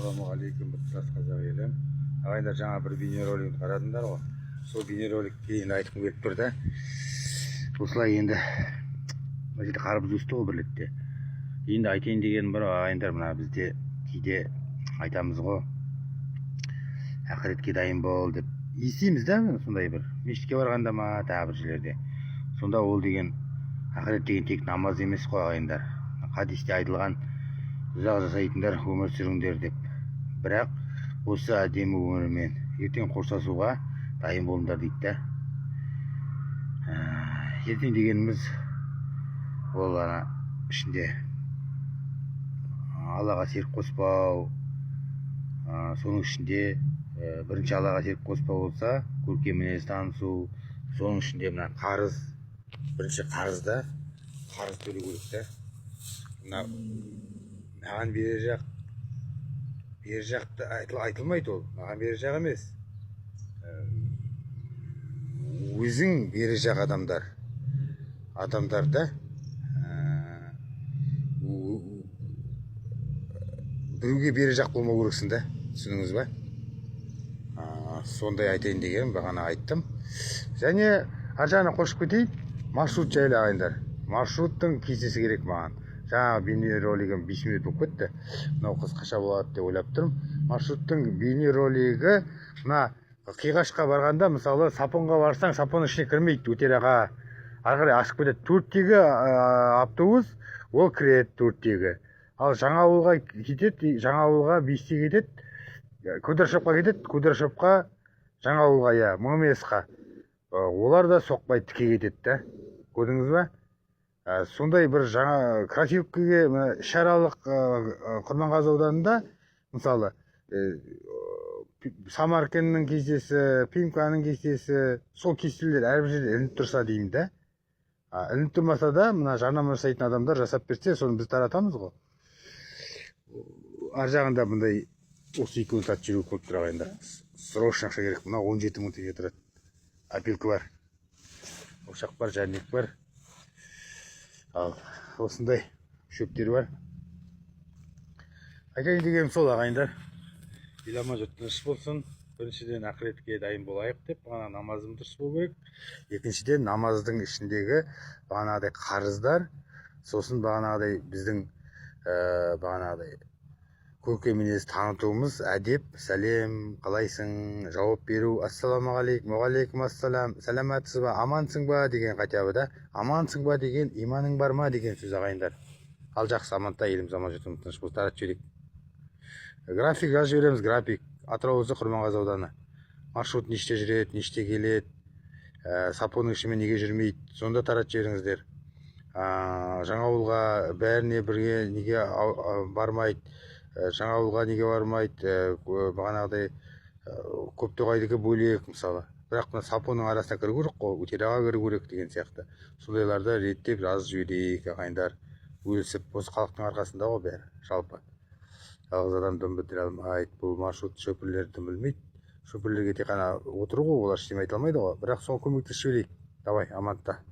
Ассалаумағалейкум, тұтас қазақ елім. Ағайындар, жаңа бір бейнеролигін қарадыңдар ғой. Сол бейнероликке енді айтқым келіп тұр да. Осылай енді мына жерде қарбыз өсті ғой бір ретте. Енді айтайын дегенім бар ағайындар, мына бізде кейде айтамыз ғой, ақыретке дайын бол деп естиміз да, сондай бір мешітке барғанда ма, тағы бір жерлерде. Сонда ол деген ақырет деген тек намаз емес қой ағайындар. Хадисте айтылған ұзақ жасайтындар өмір сүріңдер деп. Бірақ осы әдемі өмірмен ертең қоштасуға дайын болыңдар дейді да. Ертең дегеніміз ол ішінде Аллаға серік қоспау, соның ішінде бірінші Аллаға серік қоспау болса, көркем мінез танысу, соның ішінде мына қарыз, бірінші қарызда қарыз төлеу керек та. Маған берер жақты айтылмайды, ол маған берер жақ емес, өзің берер жақ адамдарда біреуге берер жақ болмау керексің да, түсініңіз ба? Сондай айтайын дегенім, бағана айттым. Және ар жағына қосып кетейін, маршрут жайлы ағайындар. Маршруттың кестесі керек маған. Жаңағы бейнеролигім 5 минут болып кетті. Мынау қысқаша болады деп ойлап тұрмын. Маршруттың бейнеролигі мына Қиғашқа барғанда, мысалы, Сапонға барсаң, Сапон ішіне кірмейді, өтераға ары қарай ашып кетеді. Төрттегі автобус ол кіреді, төрттегі. Ал Жаңауылға кетеді, Жаңауылға 5-те кетеді, Кудыршопқа кетеді, Кудыршопқа Жаңауылға, я, ММС-қа. Олар да соқпай тіке кетеді да. Көрдіңіз ба? Сондай бір жаңа Красиловкаге ішаралық Құрманғазы ауданында, мысалы, Самаркеннің кестесі, Пимканың кестесі, сол кестелер әрбір жерде ілініп тұрса деймін да. Ілініп тұрмаса да, мына жарнама жасайтын адамдар жасап берсе, соны біз таратамыз ғой. Ар жағында бұндай осы 2 сағат жүру көп тұр ағайындар. Срочно ақша керек. Мына 17 мың теңге тұрады. Опилка бар, ошақ бар, жәрнек бар. Ал осындай шөптер бар. Айтайын дегенім сол ағайындар. Илама жұрт тыныш болсын. Біріншіден ақыретке дайын болайық деп, бағана намазым дұрыс болу керек. Екіншіден намаздың ішіндегі бағанағыдай қарыздар, сосын бағанағыдай біздің бағанағыдай көркем мінез танытуымыз, әдеп, сәлем, қалайсың, жауап беру, ассалаумағалейкум, уағалейкум ассалам, сәлематсыз ба, амансың ба деген қатябы да. Амансың ба деген, иманың бар ма деген сөз ағайындар. Ал жақсы, аманта, еліміз аман жұртымыз тыныш болсын, таратып жіберейік. График жазып жібереміз, график. Атырау облысы Құрманғазы ауданы. Маршрут неште жүреді, неште келеді, Сапонның ішімен неге жүрмейді, сонда таратып жіберіңіздер. Жаңауылға бәріне бірге неге бармайды, Жаңауылға неге бармайды, бағанағыдай Көптоғайдікі бөлек мысалы. Бірақ мына Сапонның арасына кіру керек қой, өтераға кіру керек деген сияқты. Сондайларды реттеп жазып жіберейік ағайындар. Өлсіп, осы халықтың арқасында ғой бәрі, жалпы. Жалғыз адам дөм бітіре алмайды, бұл маршрут шөпірлерді білмейді. Шөпірлерге тек қана отыру ғой, олар ештеңе айта алмайды ғой. Бірақ соны көмектесіп жіберейік. Давай, амантта.